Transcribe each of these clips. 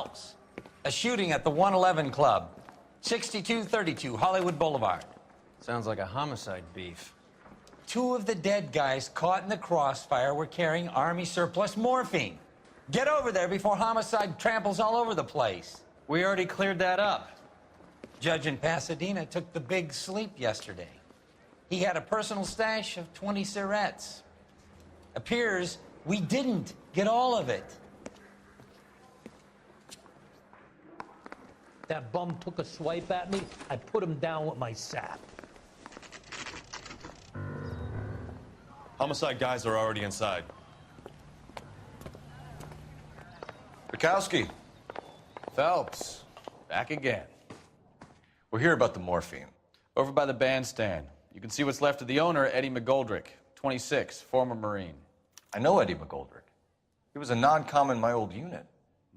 Phelps. A shooting at the 111 Club, 6232 Hollywood Boulevard. Sounds like a homicide beef. 2 of the dead guys caught in the crossfire were carrying Army surplus morphine. Get over there before homicide tramples all over the place. We already cleared that up. Judge in Pasadena took the big sleep yesterday. He had a personal stash of 20 cigarettes. Appears we didn't get all of it. That bum took a swipe at me, I put him down with my sap. Homicide guys are already inside. Bukowski. Phelps, back again. We're here about the morphine. Over by the bandstand. You can see what's left of the owner, Eddie McGoldrick, 26, former Marine. I know Eddie McGoldrick. He was a non-com in my old unit.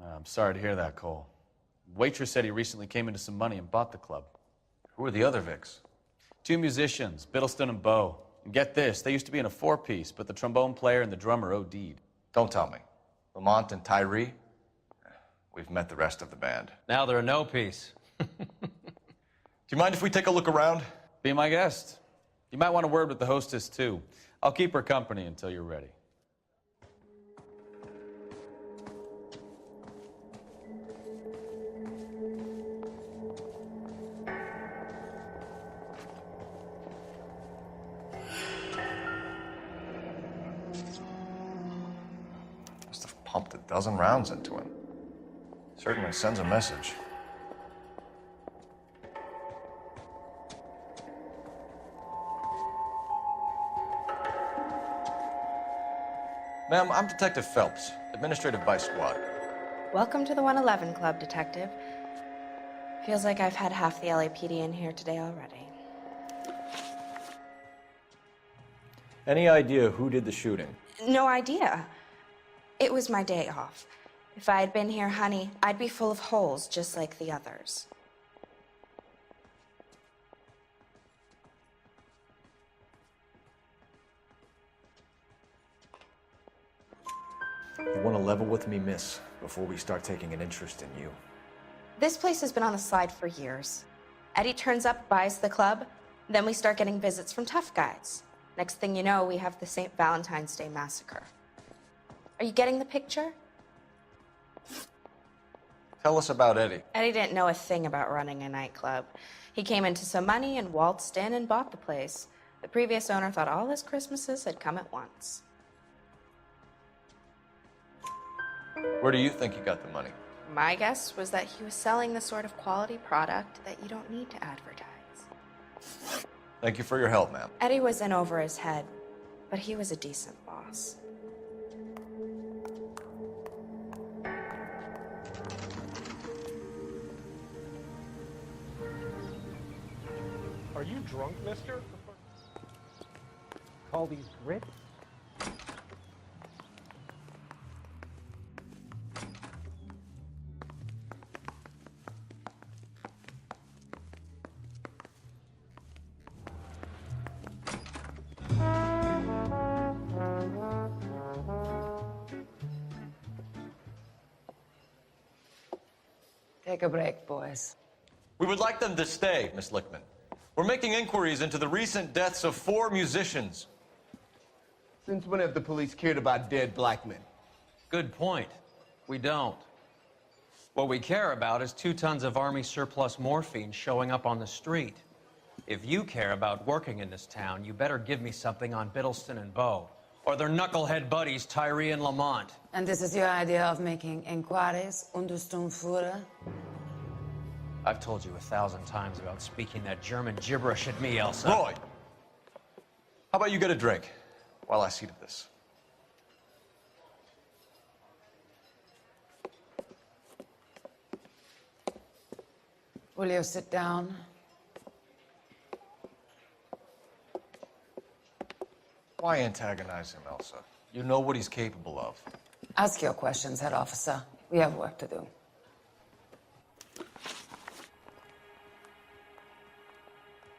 I'm sorry to hear that, Cole. Waitress said he recently came into some money and bought the club. Who are the other Vics? 2 musicians, Biddleston and Bowe. And get this, they used to be in a 4-piece, but the trombone player and the drummer OD'd. Don't tell me. Lamont and Tyree? We've met the rest of the band. Now they're a no-piece. Do you mind if we take a look around? Be my guest. You might want a word with the hostess, too. I'll keep her company until you're ready. Must have pumped a dozen rounds into him. Certainly sends a message. Ma'am, I'm Detective Phelps, Administrative Vice Squad. Welcome to the 111 Club, Detective. Feels like I've had half the LAPD in here today already. Any idea who did the shooting? No idea. It was my day off. If I had been here, honey, I'd be full of holes just like the others. You want to level with me, miss, before we start taking an interest in you? This place has been on the slide for years. Eddie turns up, buys the club, then we start getting visits from tough guys. Next thing you know, we have the St. Valentine's Day massacre. Are you getting the picture? Tell us about Eddie. Eddie didn't know a thing about running a nightclub. He came into some money and waltzed in and bought the place. The previous owner thought all his Christmases had come at once. Where do you think he got the money? My guess was that he was selling the sort of quality product that you don't need to advertise. Thank you for your help, ma'am. Eddie was in over his head, but he was a decent boss. Are you drunk, mister? Call these grits? Take a break, boys. We would like them to stay, Miss Lickman. We're making inquiries into the recent deaths of 4 musicians. Since when have the police cared about dead black men? Good point. We don't. What we care about is 2 tons of Army surplus morphine showing up on the street. If you care about working in this town, you better give me something on Biddleston and Bowe, or their knucklehead buddies Tyree and Lamont. And this is your idea of making inquiries under Sturmführer? I've told you 1,000 times about speaking that German gibberish at me, Elsa. Roy! How about you get a drink while I see to this? Will you sit down? Why antagonize him, Elsa? You know what he's capable of. Ask your questions, head officer. We have work to do.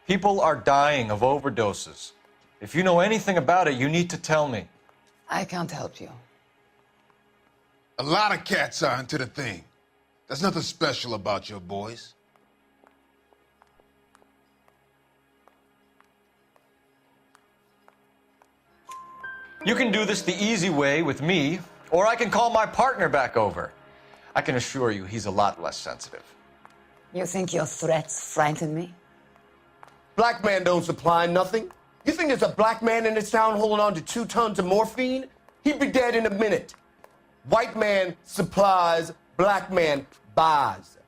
People are dying of overdoses. If you know anything about it, you need to tell me. I can't help you. A lot of cats are into the thing. There's nothing special about your boys. You can do this the easy way with me, or I can call my partner back over. I can assure you he's a lot less sensitive. You think your threats frighten me? Black man don't supply nothing. You think there's a black man in this town holding on to 2 tons of morphine? He'd be dead in a minute. White man supplies, black man buys.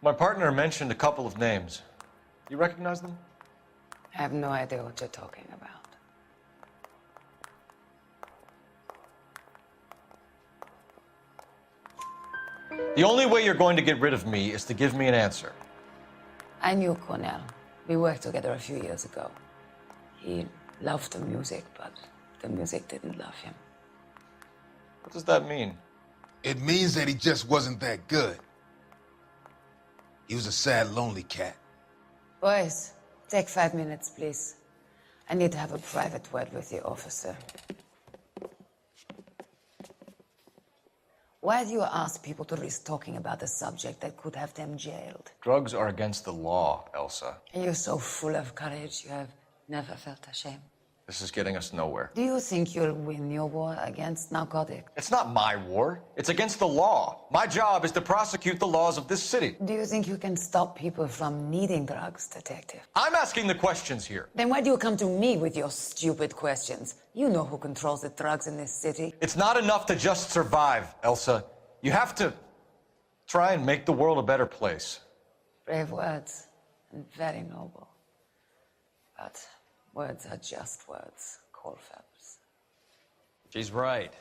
My partner mentioned a couple of names. You recognize them? I have no idea what you're talking about. The only way you're going to get rid of me is to give me an answer. I knew Cornell. We worked together a few years ago. He loved the music, but the music didn't love him. What does that mean? It means that he just wasn't that good. He was a sad, lonely cat. Boys, take 5 minutes, please. I need to have a private word with the officer. Why do you ask people to risk talking about a subject that could have them jailed? Drugs are against the law, Elsa. And you're so full of courage, you have never felt ashamed. This is getting us nowhere. Do you think you'll win your war against narcotics? It's not my war. It's against the law. My job is to prosecute the laws of this city. Do you think you can stop people from needing drugs, detective? I'm asking the questions here. Then why do you come to me with your stupid questions? You know who controls the drugs in this city. It's not enough to just survive, Elsa. You have to try and make the world a better place. Brave words, and very noble. But words are just words, Phelps. She's right.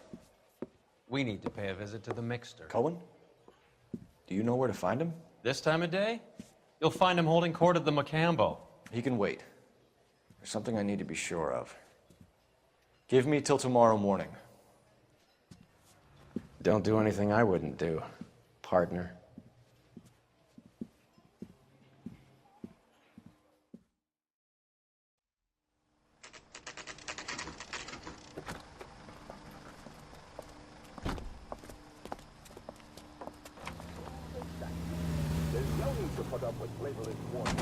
We need to pay a visit to the Mixter. Cohen? Do you know where to find him? This time of day, you'll find him holding court at the Macambo. He can wait. There's something I need to be sure of. Give me till tomorrow morning. Don't do anything I wouldn't do, partner. There's no need to put up with flavorless warning.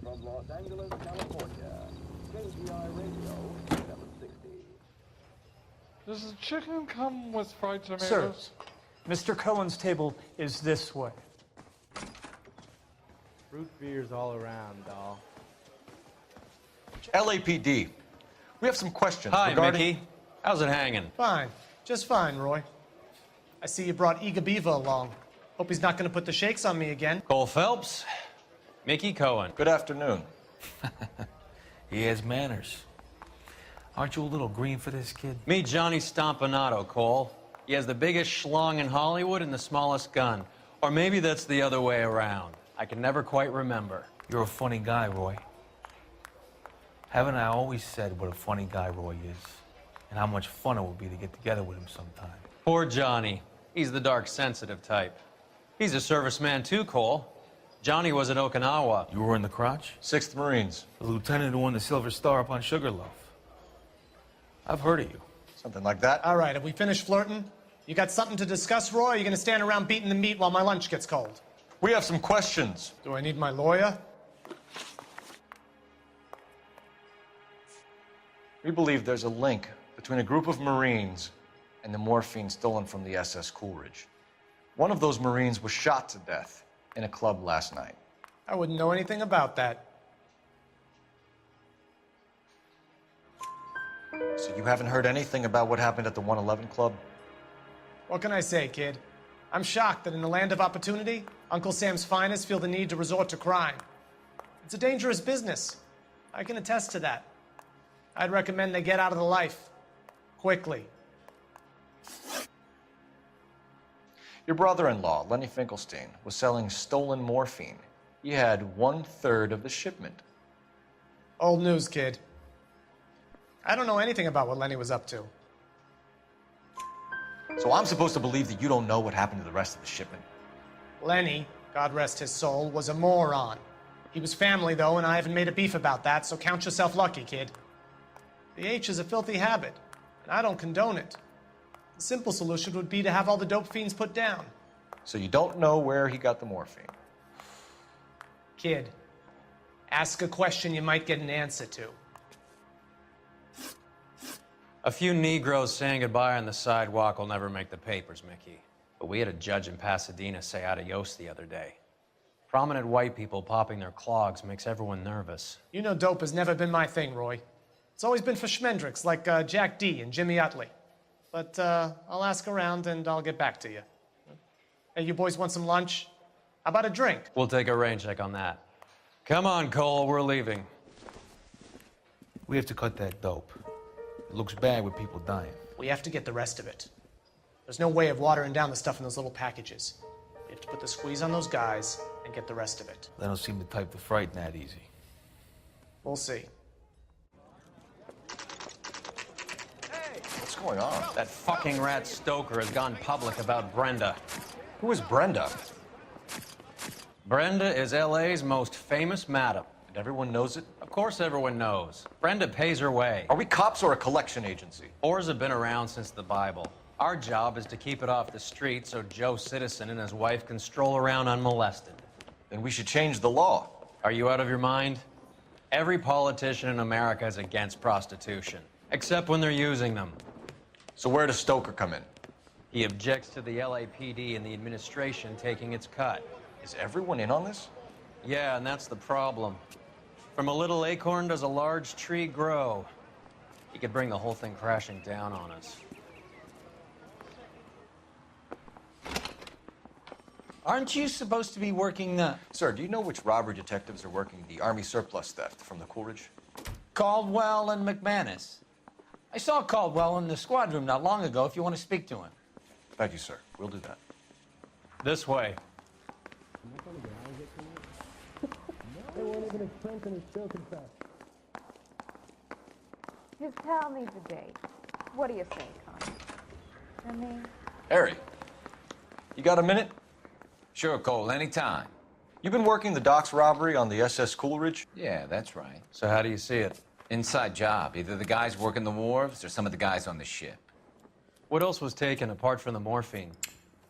From Los Angeles, California, KGI Radio 760. Does the chicken come with fried tomatoes? Sir, Mr. Cohen's table is this way. Root beers all around, doll. LAPD. We have some questions Hi, regarding... Mickey. How's it hanging? Fine. Just fine, Roy. I see you brought Iga Beaver along. Hope he's not going to put the shakes on me again. Cole Phelps, Mickey Cohen. Good afternoon. He has manners. Aren't you a little green for this kid? Meet Johnny Stompanato, Cole. He has the biggest schlong in Hollywood and the smallest gun. Or maybe that's the other way around. I can never quite remember. You're a funny guy, Roy. Haven't I always said what a funny guy Roy is? And how much fun it would be to get together with him sometime. Poor Johnny. He's the dark, sensitive type. He's a serviceman too, Cole. Johnny was at Okinawa. You were in the crotch? 6th Marines. The lieutenant who won the Silver Star up on Sugarloaf. I've heard of you. Something like that. All right, have we finished flirting? You got something to discuss, Roy, or are you going to stand around beating the meat while my lunch gets cold? We have some questions. Do I need my lawyer? We believe there's a link between a group of Marines and the morphine stolen from the SS Coolidge. One of those Marines was shot to death in a club last night. I wouldn't know anything about that. So you haven't heard anything about what happened at the 111 Club? What can I say, kid? I'm shocked that in the land of opportunity, Uncle Sam's finest feel the need to resort to crime. It's a dangerous business. I can attest to that. I'd recommend they get out of the life. Quickly. Your brother-in-law, Lenny Finkelstein, was selling stolen morphine. He had 1/3 of the shipment. Old news, kid. I don't know anything about what Lenny was up to. So I'm supposed to believe that you don't know what happened to the rest of the shipment? Lenny, God rest his soul, was a moron. He was family, though, and I haven't made a beef about that, so count yourself lucky, kid. The H is a filthy habit, and I don't condone it. The simple solution would be to have all the dope fiends put down. So you don't know where he got the morphine? Kid, ask a question you might get an answer to. A few Negroes saying goodbye on the sidewalk will never make the papers, Mickey. But we had a judge in Pasadena say adios the other day. Prominent white people popping their clogs makes everyone nervous. You know dope has never been my thing, Roy. It's always been for schmendricks like Jack D. and Jimmy Utley. But I'll ask around and I'll get back to you. Hey, you boys want some lunch? How about a drink? We'll take a rain check on that. Come on, Cole, we're leaving. We have to cut that dope. It looks bad with people dying. We have to get the rest of it. There's no way of watering down the stuff in those little packages. We have to put the squeeze on those guys and get the rest of it. They don't seem the type to frighten that easy. We'll see. What's going on? That fucking rat Stoker has gone public about Brenda. Who is Brenda? Brenda is LA's most famous madam. And everyone knows it? Of course everyone knows. Brenda pays her way. Are we cops or a collection agency? Whores have been around since the Bible. Our job is to keep it off the street so Joe Citizen and his wife can stroll around unmolested. Then we should change the law. Are you out of your mind? Every politician in America is against prostitution, except when they're using them. So where does Stoker come in? He objects to the LAPD and the administration taking its cut. Is everyone in on this? Yeah, and that's the problem. From a little acorn does a large tree grow. He could bring the whole thing crashing down on us. Aren't you supposed to be working the... Sir, do you know which robbery detectives are working the Army surplus theft from the Coolidge? Caldwell and McManus. I saw Caldwell in the squad room not long ago if you want to speak to him. Thank you, sir. We'll do that. This way. Just tell me the date. What do you say, Connie? I mean... Harry, you got a minute? Sure, Cole, anytime. You've been working the docks robbery on the SS Coolidge? Yeah, that's right. So how do you see it? Inside job. Either the guys working the wharves or some of the guys on the ship. What else was taken apart from the morphine?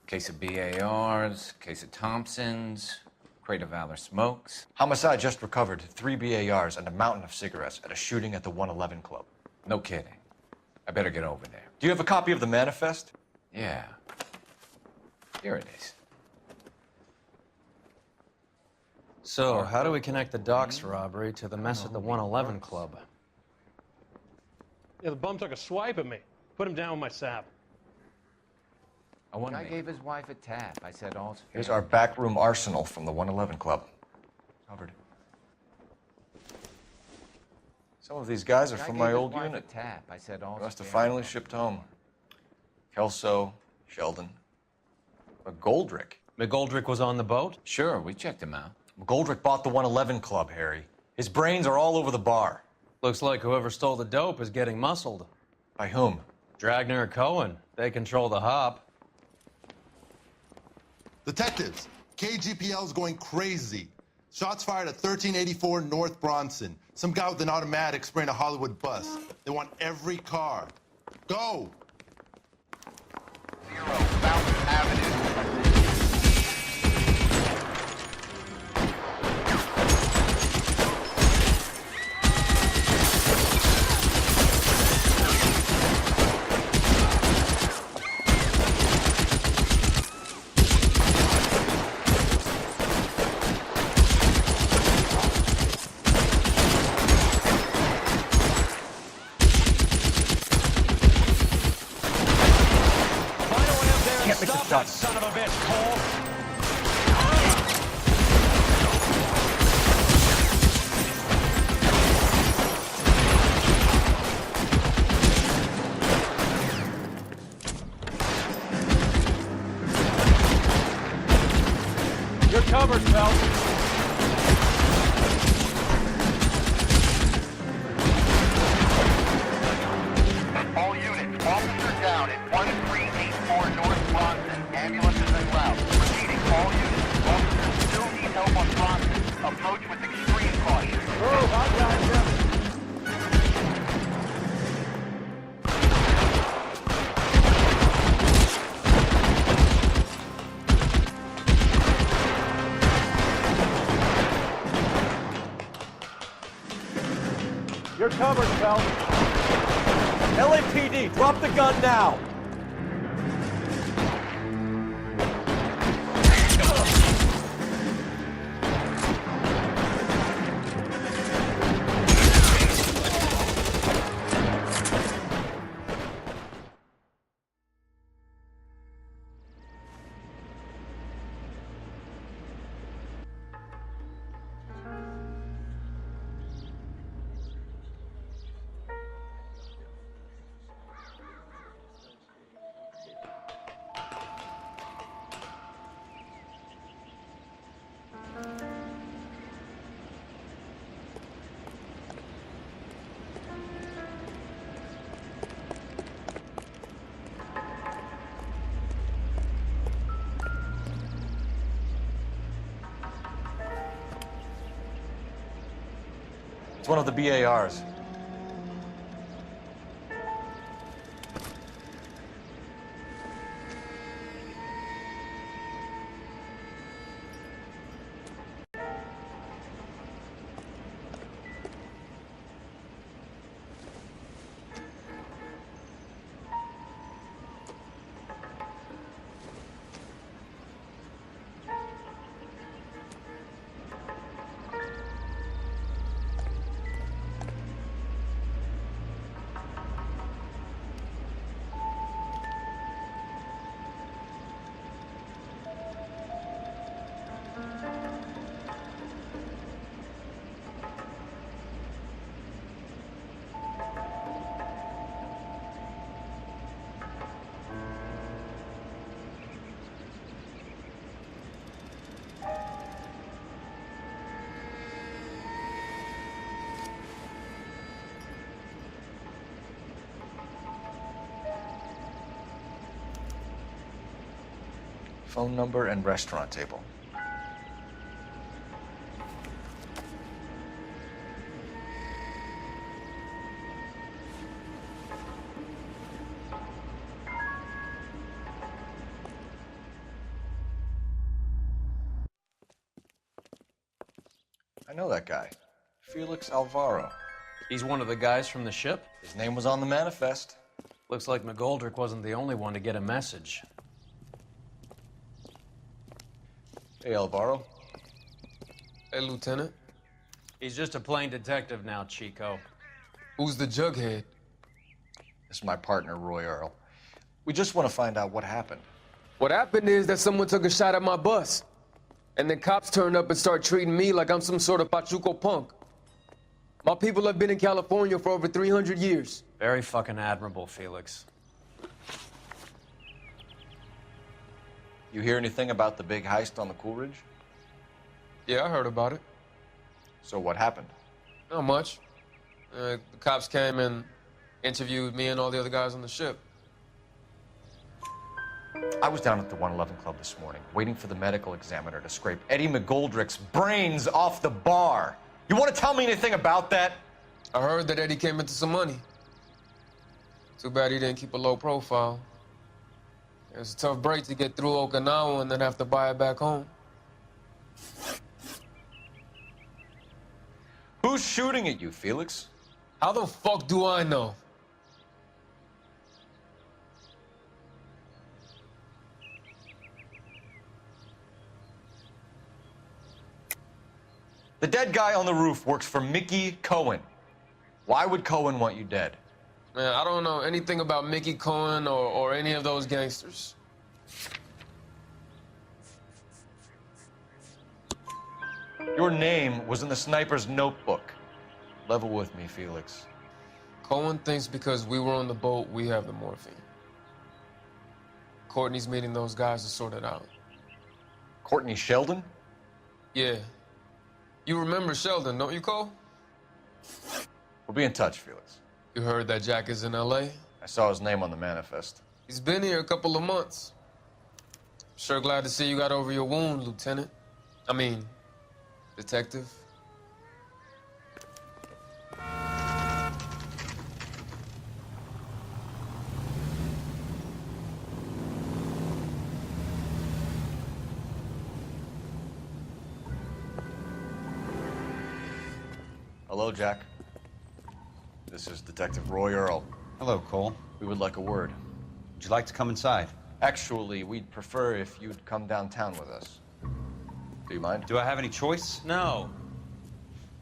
Case of BARs, case of Thompsons, crate of Valor smokes. Homicide just recovered 3 BARs and a mountain of cigarettes at a shooting at the 111 Club. No kidding. I better get over there. Do you have a copy of the manifest? Yeah. Here it is. So, how do we connect the docks robbery to the mess at the 111 Club? Yeah, the bum took a swipe at me. Put him down with my sap. I gave his wife a tap. I said all's fair. Here's our backroom arsenal from the 111 Club. Covered. Some of these guys are from my old unit. Tap. I said all's Must have fair. finally shipped home. Kelso, Sheldon. McGoldrick. McGoldrick was on the boat? Sure, we checked him out. McGoldrick bought the 111 Club, Harry. His brains are all over the bar. Looks like whoever stole the dope is getting muscled. By whom? Dragner or Cohen. They control the hop. Detectives, KGPL's going crazy. Shots fired at 1384 North Bronson. Some guy with an automatic spraying a Hollywood bus. They want every car. Go! 0 Fountain Avenue. That son of a bitch, Cole! You're covered, Phelps. All units, officer down at 1384 North Bronson. Ambulance is en route. Repeating, all units, officers still need help on Bronson. Approach with extreme caution. Move, I got you. You're covered, Phelps. LAPD, drop the gun now. It's one of the BARs. Phone number and restaurant table. I know that guy. Felix Alvaro. He's one of the guys from the ship? His name was on the manifest. Looks like McGoldrick wasn't the only one to get a message. Hey, Alvaro. Hey, Lieutenant. He's just a plain detective now, Chico. Who's the jughead? This is my partner, Roy Earl. We just want to find out what happened. What happened is that someone took a shot at my bus. And then cops turned up and start treating me like I'm some sort of Pachuco punk. My people have been in California for over 300 years. Very fucking admirable, Felix. You hear anything about the big heist on the Coolidge? Yeah, I heard about it. So what happened? Not much. The cops came and interviewed me and all the other guys on the ship. I was down at the 111 Club this morning, waiting for the medical examiner to scrape Eddie McGoldrick's brains off the bar. You want to tell me anything about that? I heard that Eddie came into some money. Too bad he didn't keep a low profile. It was a tough break to get through Okinawa and then have to buy it back home. Who's shooting at you, Felix? How the fuck do I know? The dead guy on the roof works for Mickey Cohen. Why would Cohen want you dead? Man, I don't know anything about Mickey Cohen or any of those gangsters. Your name was in the sniper's notebook. Level with me, Felix. Cohen thinks because we were on the boat, we have the morphine. Courtney's meeting those guys to sort it out. Courtney Sheldon? Yeah. You remember Sheldon, don't you, Cole? We'll be in touch, Felix. You heard that Jack is in L.A.? I saw his name on the manifest. He's been here a couple of months. Sure glad to see you got over your wound, Lieutenant. I mean, Detective. Hello, Jack. This is Detective Roy Earl. Hello, Cole. We would like a word. Would you like to come inside? Actually, we'd prefer if you'd come downtown with us. Do you mind? Do I have any choice? No,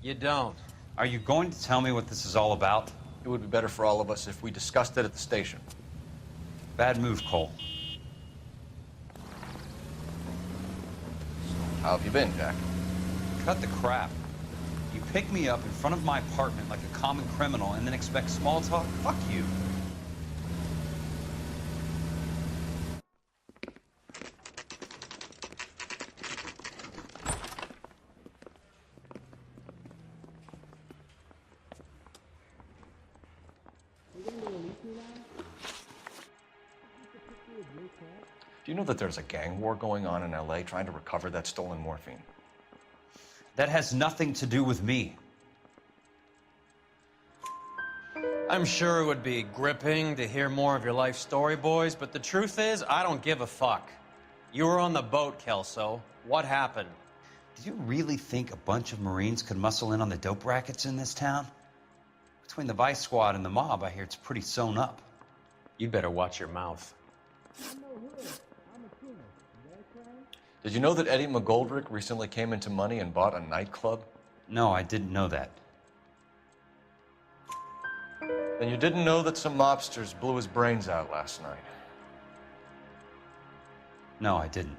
you don't. Are you going to tell me what this is all about? It would be better for all of us if we discussed it at the station. Bad move, Cole. How have you been, Jack? Cut the crap. You pick me up in front of my apartment like a common criminal and then expect small talk? Fuck you. Do you know that there's a gang war going on in LA trying to recover that stolen morphine? That has nothing to do with me. I'm sure it would be gripping to hear more of your life story, boys, but the truth is, I don't give a fuck. You were on the boat, Kelso. What happened? Do you really think a bunch of Marines could muscle in on the dope rackets in this town? Between the Vice Squad and the mob, I hear it's pretty sewn up. You'd better watch your mouth. Did you know that Eddie McGoldrick recently came into money and bought a nightclub? No, I didn't know that. Then you didn't know that some mobsters blew his brains out last night? No, I didn't.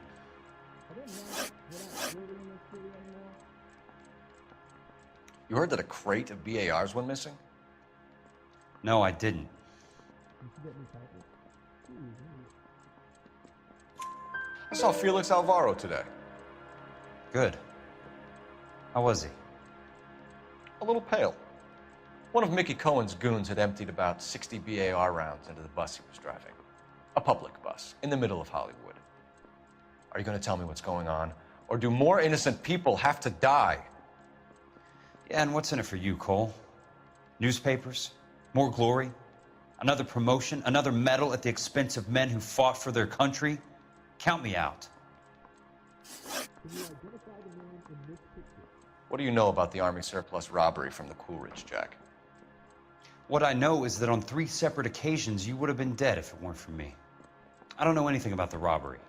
You heard that a crate of BARs went missing? No, I didn't. I saw Felix Alvaro today. Good. How was he? A little pale. One of Mickey Cohen's goons had emptied about 60 BAR rounds into the bus he was driving. A public bus, in the middle of Hollywood. Are you going to tell me what's going on? Or do more innocent people have to die? Yeah, and what's in it for you, Cole? Newspapers? More glory? Another promotion? Another medal at the expense of men who fought for their country? Count me out. What do you know about the Army surplus robbery from the Coolidge, Jack? What I know is that on 3 separate occasions, you would have been dead if it weren't for me. I don't know anything about the robbery.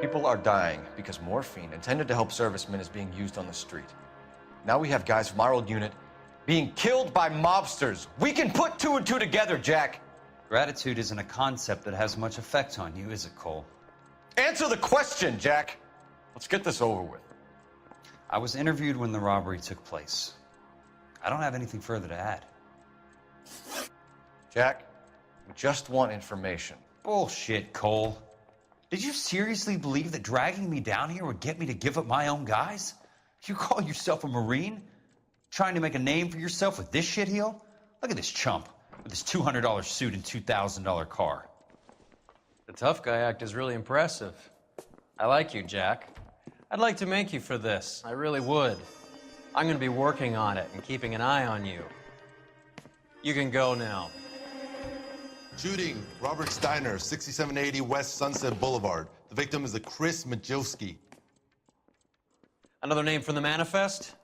People are dying because morphine intended to help servicemen is being used on the street. Now we have guys from our old unit being killed by mobsters. We can put 2 and 2 together, Jack. Gratitude isn't a concept that has much effect on you, is it, Cole? Answer the question, Jack. Let's get this over with. I was interviewed when the robbery took place. I don't have anything further to add. Jack, We just want information. Bullshit, Cole. Did you seriously believe that dragging me down here would get me to give up my own guys? You call yourself a Marine? Trying to make a name for yourself with this shitheel? Look at this chump with his $200 suit and $2,000 car. The tough guy act is really impressive. I like you, Jack. I'd like to make you for this. I really would. I'm going to be working on it and keeping an eye on you. You can go now. Shooting, Robert Steiner, 6780 West Sunset Boulevard. The victim is a Chris Majowski. Another name from the manifest?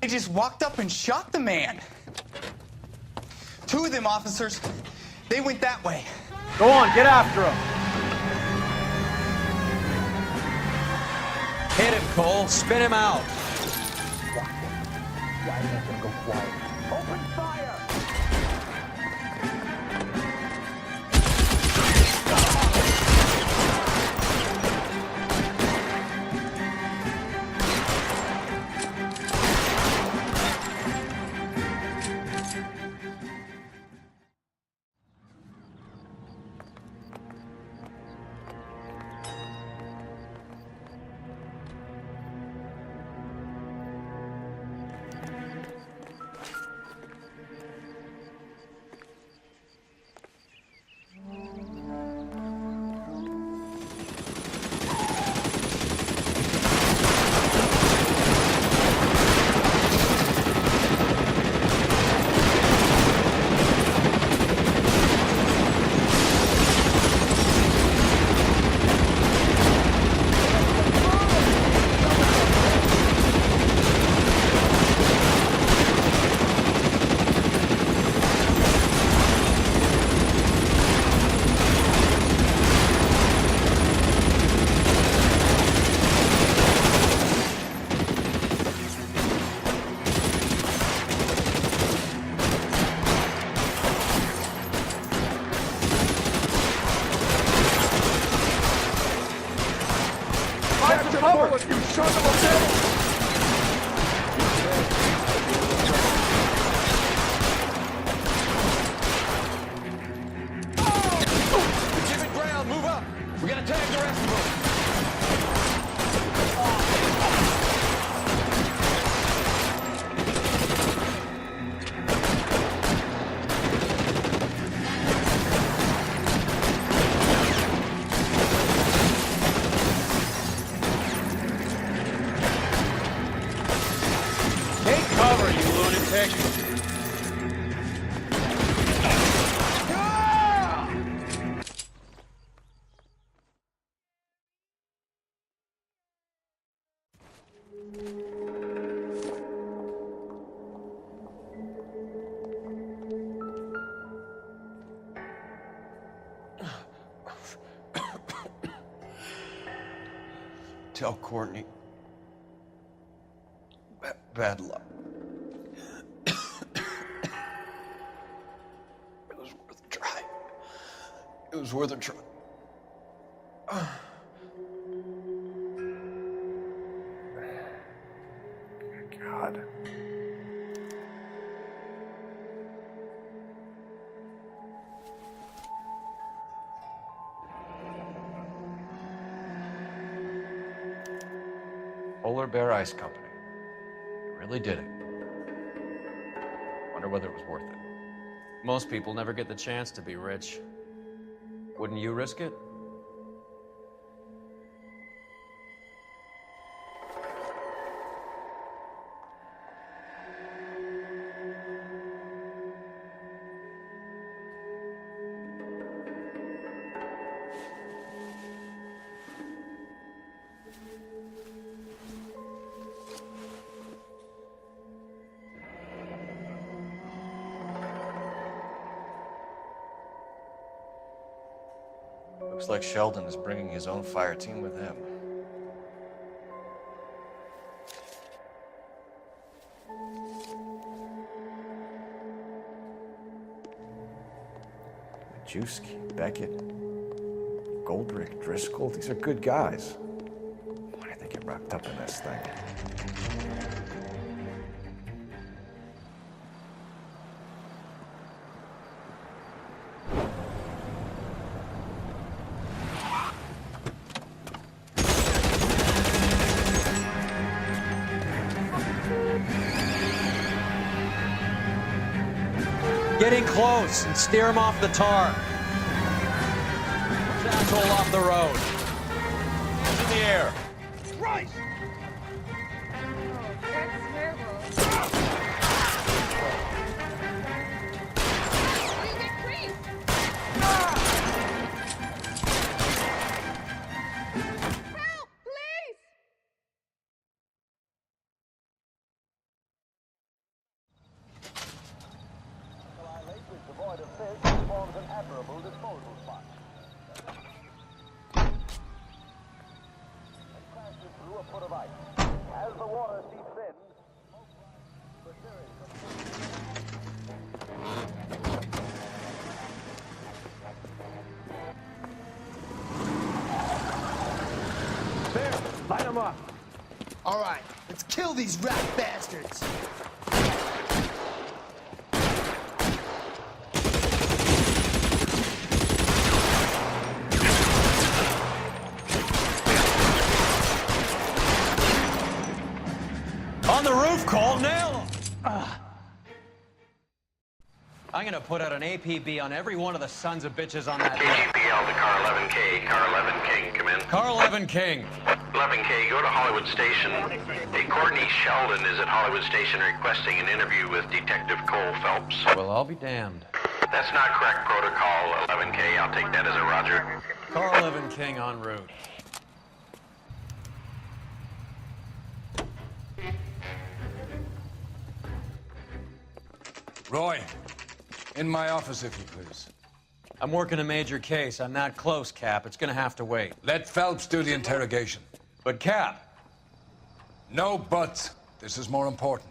They just walked up and shot the man. Two of them officers, they went that way. Go on, get after him. Hit him, Cole. Spin him out. Why are you gonna go quiet? Open fire! Tell Courtney. Bad luck. It was worth a try. It was worth a try. God. Polar Bear Ice Company. You really did it. Wonder whether it was worth it. Most people never get the chance to be rich. Wouldn't you risk it? Looks like Sheldon is bringing his own fire team with him. Majewski, Beckett, Goldrick, Driscoll, these are good guys. Why did they get wrapped up in this thing. Get in close and steer him off the tar. This asshole off the road. Hands in the air. Right! Devoid of fish forms an admirable disposal spot. It crashes through a foot of ice. As the water seeps in, There, light them up. All right, let's kill these rat bastards. On the roof, Cole, nail him! I'm gonna put out an APB on every one of the sons of bitches on that roof. KGPL to Car 11K. Car 11 King, come in. Car 11 King. 11K, go to Hollywood Station. Hey, Courtney Sheldon is at Hollywood Station requesting an interview with Detective Cole Phelps. Well, I'll be damned. That's not correct protocol, 11K. I'll take that as a roger. Car 11 King en route. Roy, in my office, if you please. I'm working a major case. I'm not close, Cap. It's gonna have to wait. Let Phelps do the interrogation. But, Cap. No buts. This is more important.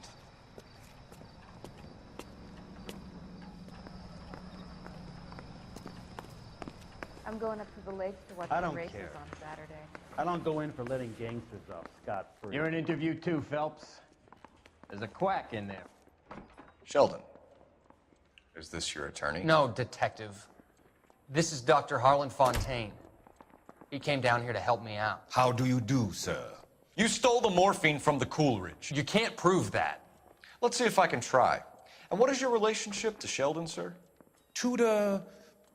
I'm going up to the lakes to watch I the don't races care. on Saturday. I don't go in for letting gangsters off scot-free. You're an interview too, Phelps. There's a quack in there. Sheldon, is this your attorney? No, detective. This is Dr. Harlan Fontaine. He came down here to help me out. How do you do, sir? You stole the morphine from the Coolidge. You can't prove that. Let's see if I can try. And what is your relationship to Sheldon, sir? Tutor,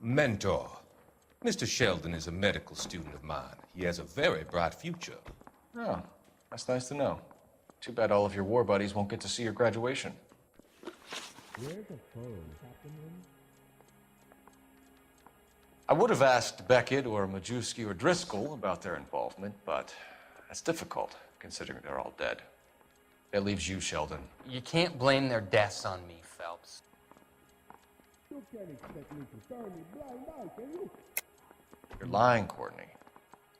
mentor. Mr. Sheldon is a medical student of mine. He has a very bright future. Oh, that's nice to know. Too bad all of your war buddies won't get to see your graduation. Where's the phone, Captain? I would have asked Beckett or Majewski or Driscoll about their involvement, but that's difficult, considering they're all dead. That leaves you, Sheldon. You can't blame their deaths on me, Phelps. You can't expect me to turn me blind eye, can you? You're lying, Courtney.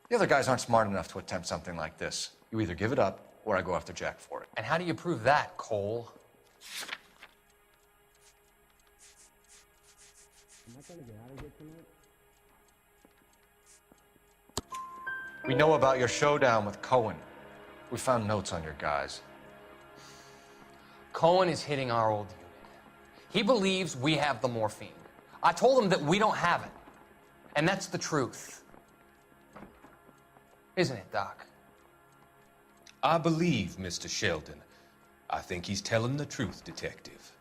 The other guys aren't smart enough to attempt something like this. You either give it up, or I go after Jack for it. And how do you prove that, Cole? Am I gonna get out of here tonight? We know about your showdown with Cohen. We found notes on your guys. Cohen is hitting our old unit. He believes we have the morphine. I told him that we don't have it. And that's the truth. Isn't it, Doc? I believe Mr. Sheldon. I think he's telling the truth, Detective.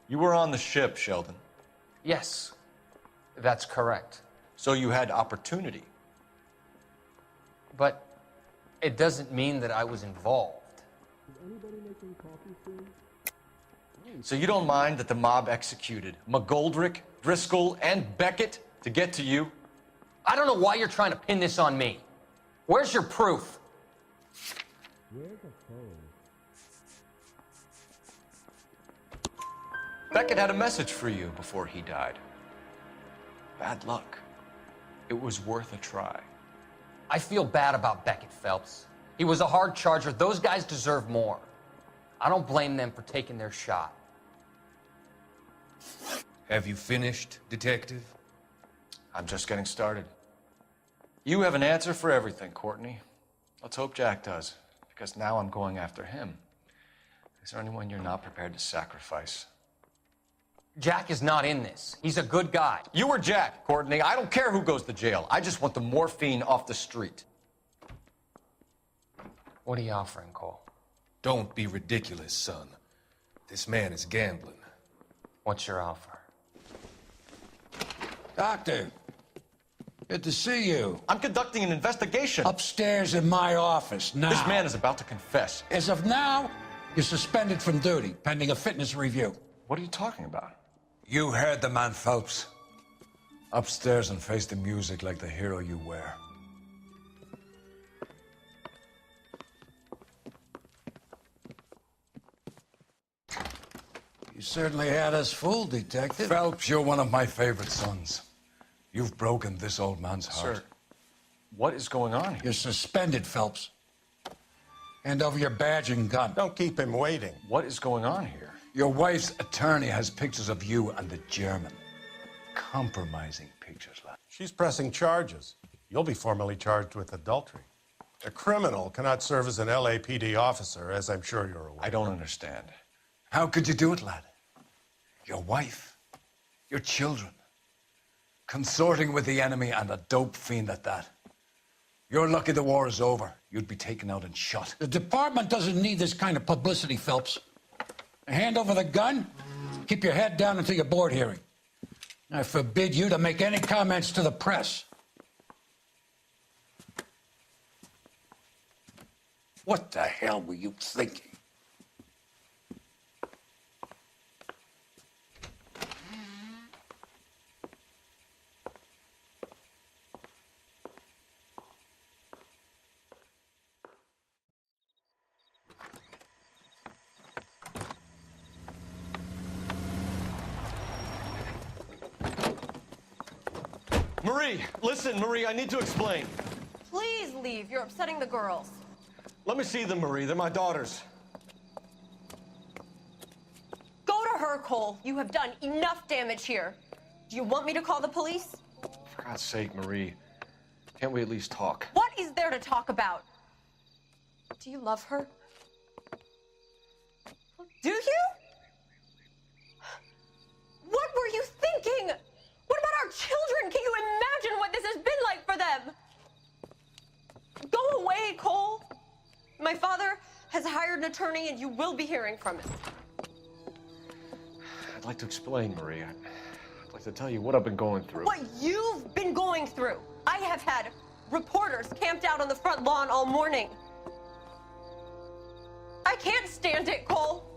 You were on the ship, Sheldon. Yes, that's correct. So you had opportunity. But it doesn't mean that I was involved. Is anybody making coffee soon? So you don't mind that the mob executed McGoldrick, Driscoll, and Beckett to get to you? I don't know why you're trying to pin this on me. Where's your proof? Where's the phone? Beckett had a message for you before he died. Bad luck. It was worth a try. I feel bad about Beckett, Phelps. He was a hard charger. Those guys deserve more. I don't blame them for taking their shot. Have you finished, Detective? I'm just getting started. You have an answer for everything, Courtney. Let's hope Jack does, because now I'm going after him. Is there anyone you're not prepared to sacrifice? Jack is not in this. He's a good guy. You or Jack, Courtney. I don't care who goes to jail. I just want the morphine off the street. What are you offering, Cole? Don't be ridiculous, son. This man is gambling. What's your offer? Doctor, good to see you. I'm conducting an investigation. Upstairs in my office now. This man is about to confess. As of now, you're suspended from duty, pending a fitness review. What are you talking about? You heard the man, Phelps. Upstairs and face the music like the hero you were. You certainly had us fooled, Detective. Phelps, you're one of my favorite sons. You've broken this old man's heart. Sir, what is going on here? You're suspended, Phelps. Hand over your badge and gun. Don't keep him waiting. What is going on here? Your wife's attorney has pictures of you and the German. Compromising pictures, lad. She's pressing charges. You'll be formally charged with adultery. A criminal cannot serve as an LAPD officer, as I'm sure you're aware. I don't understand. How could you do it, lad? Your wife, your children, consorting with the enemy and a dope fiend at that. You're lucky the war is over. You'd be taken out and shot. The department doesn't need this kind of publicity, Phelps. Hand over the gun, keep your head down until your board hearing. I forbid you to make any comments to the press. What the hell were you thinking? Marie, listen, Marie, I need to explain. Please leave. You're upsetting the girls. Let me see them, Marie. They're my daughters. Go to her, Cole. You have done enough damage here. Do you want me to call the police? For God's sake, Marie, can't we at least talk? What is there to talk about? Do you love her? Do you? What were you thinking? What about our children? Can you imagine what this has been like for them? Go away, Cole. My father has hired an attorney and you will be hearing from him. I'd like to explain, Marie. I'd like to tell you what I've been going through. What you've been going through. I have had reporters camped out on the front lawn all morning. I can't stand it, Cole.